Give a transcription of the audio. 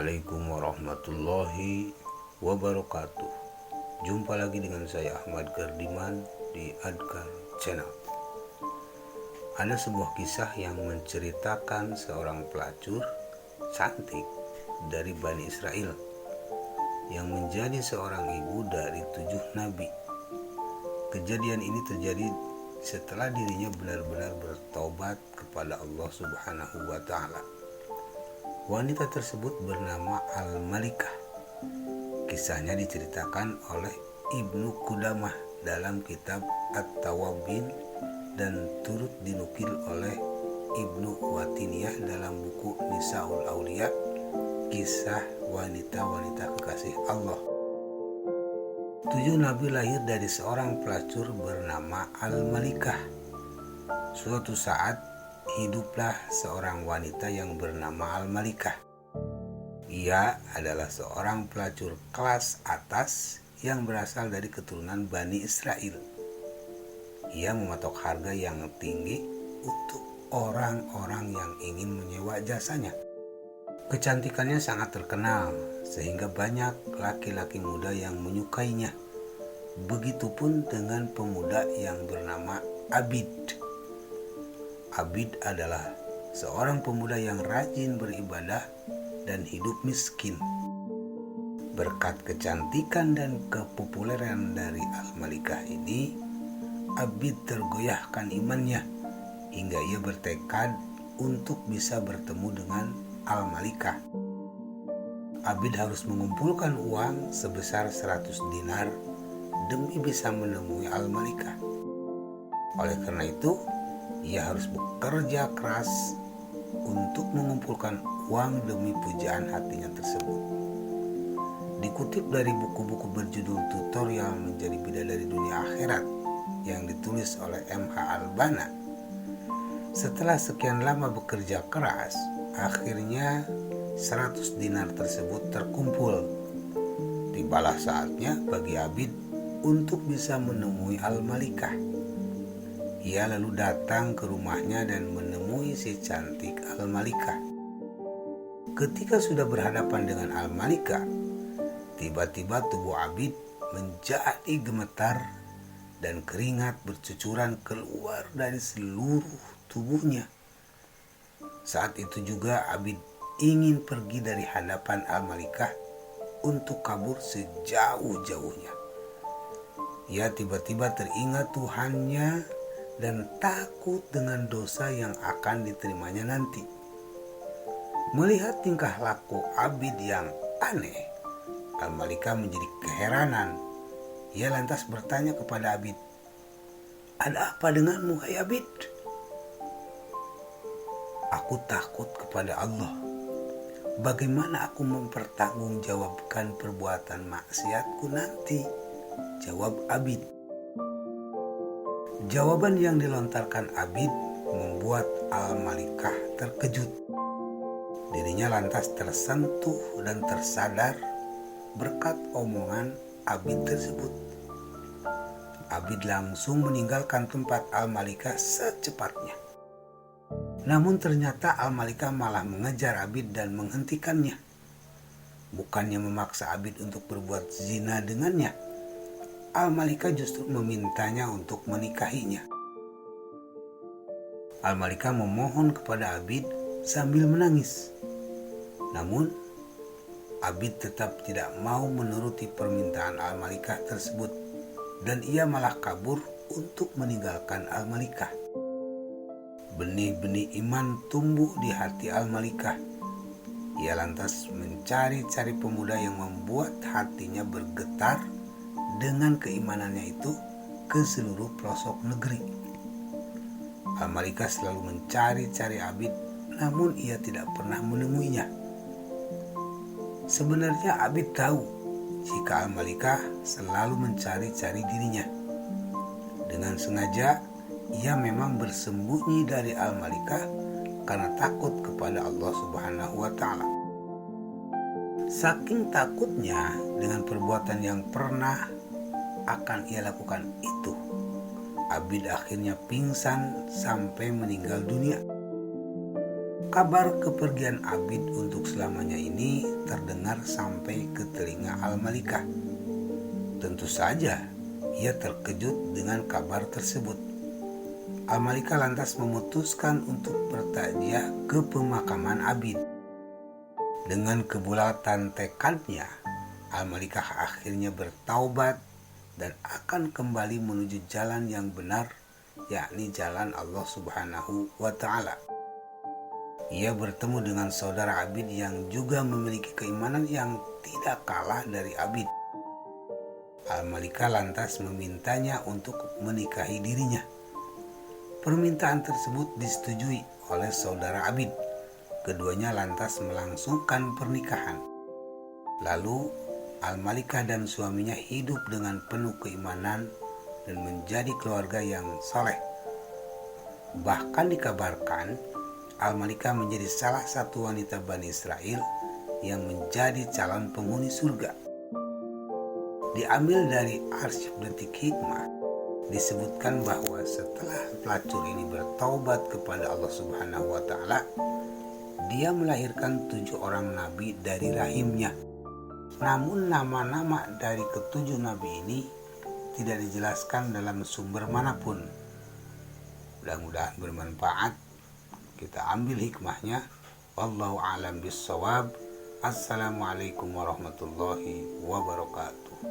Assalamualaikum warahmatullahi wabarakatuh. Jumpa lagi dengan saya Ahmad Gardiman di Adkar Channel. Ada sebuah kisah yang menceritakan seorang pelacur cantik dari Bani Israel yang menjadi seorang ibu dari 7 nabi. Kejadian ini terjadi setelah dirinya benar-benar bertobat kepada Allah Subhanahu wa Ta'ala. Wanita tersebut bernama Al-Malikah. Kisahnya diceritakan oleh Ibnu Qudamah dalam kitab At-Tawabin dan turut dinukil oleh Ibnu Watiniyah dalam buku Nisaul Aulia, kisah wanita-wanita kekasih Allah. 7 nabi lahir dari seorang pelacur bernama Al-Malikah. Suatu saat hiduplah seorang wanita yang bernama Al-Malikah. Ia adalah seorang pelacur kelas atas yang berasal dari keturunan Bani Israel. Ia mematok harga yang tinggi untuk orang-orang yang ingin menyewa jasanya. Kecantikannya sangat terkenal sehingga banyak laki-laki muda yang menyukainya. Begitupun dengan pemuda yang bernama Abid. Abid adalah seorang pemuda yang rajin beribadah dan hidup miskin. Berkat kecantikan dan kepopuleran dari Al-Malikah ini, Abid tergoyahkan imannya hingga ia bertekad untuk bisa bertemu dengan Al-Malikah. Abid harus mengumpulkan uang sebesar 100 dinar demi bisa menemui Al-Malikah. Oleh karena itu, ia harus bekerja keras untuk mengumpulkan uang demi pujaan hatinya tersebut. Dikutip dari buku-buku berjudul Tutorial Menjadi Bidadari Dunia Akhirat yang ditulis oleh M.H. Albana, setelah sekian lama bekerja keras, akhirnya 100 dinar tersebut terkumpul. Tibalah saatnya bagi Abid untuk bisa menemui Al-Malikah. Ia lalu datang ke rumahnya dan menemui si cantik Al-Malikah. Ketika sudah berhadapan dengan Al-Malikah, tiba-tiba tubuh Abid menjadi gemetar dan keringat bercucuran keluar dari seluruh tubuhnya. Saat itu juga Abid ingin pergi dari hadapan Al-Malikah untuk kabur sejauh-jauhnya. Ia tiba-tiba teringat Tuhannya dan takut dengan dosa yang akan diterimanya nanti. Melihat tingkah laku Abid yang aneh, Al-Malikah menjadi keheranan. Ia lantas bertanya kepada Abid, "Ada apa denganmu, hai Abid?" "Aku takut kepada Allah. Bagaimana aku mempertanggungjawabkan perbuatan maksiatku nanti?" jawab Abid. Jawaban yang dilontarkan Abid membuat Al-Malikah terkejut. Dirinya lantas tersentuh dan tersadar berkat omongan Abid tersebut. Abid langsung meninggalkan tempat Al-Malikah secepatnya. Namun ternyata Al-Malikah malah mengejar Abid dan menghentikannya. Bukannya memaksa Abid untuk berbuat zina dengannya, Al-Malikah justru memintanya untuk menikahinya. Al-Malikah memohon kepada Abid sambil menangis. Namun, Abid tetap tidak mau menuruti permintaan Al-Malikah tersebut dan ia malah kabur untuk meninggalkan Al-Malikah. Benih-benih iman tumbuh di hati Al-Malikah. Ia lantas mencari-cari pemuda yang membuat hatinya bergetar dengan keimanannya itu ke seluruh pelosok negeri. Al-Malikah selalu mencari-cari Abid, namun ia tidak pernah menemuinya. Sebenarnya Abid tahu jika Al-Malikah selalu mencari-cari dirinya. Dengan sengaja, ia memang bersembunyi dari Al-Malikah karena takut kepada Allah Subhanahu wa Ta'ala. Saking takutnya dengan perbuatan yang pernah akan ia lakukan itu, Abid akhirnya pingsan sampai meninggal dunia. Kabar kepergian Abid untuk selamanya ini terdengar sampai ke telinga Al-Malikah. Tentu saja ia terkejut dengan kabar tersebut. Al-Malikah lantas memutuskan untuk bertakziah ke pemakaman Abid. Dengan kebulatan tekadnya, Al-Malikah akhirnya bertaubat dan akan kembali menuju jalan yang benar, yakni jalan Allah Subhanahu wa Ta'ala. Ia bertemu dengan saudara Abid yang juga memiliki keimanan yang tidak kalah dari Abid. Al-Malikah lantas memintanya untuk menikahi dirinya. Permintaan tersebut disetujui oleh saudara Abid. Keduanya lantas melangsungkan pernikahan. Lalu Al-Malikah dan suaminya hidup dengan penuh keimanan dan menjadi keluarga yang soleh. Bahkan dikabarkan Al-Malikah menjadi salah satu wanita Bani Israel yang menjadi calon penghuni surga. Diambil dari arsip Detik Hikmah, disebutkan bahwa setelah pelacur ini bertaubat kepada Allah Subhanahu wa Ta'ala, dia melahirkan 7 orang nabi dari rahimnya. Namun nama-nama dari ke-7 nabi ini tidak dijelaskan dalam sumber manapun. Mudah-mudahan bermanfaat. Kita ambil hikmahnya. Wallahu a'lam bissawab. Assalamualaikum warahmatullahi wabarakatuh.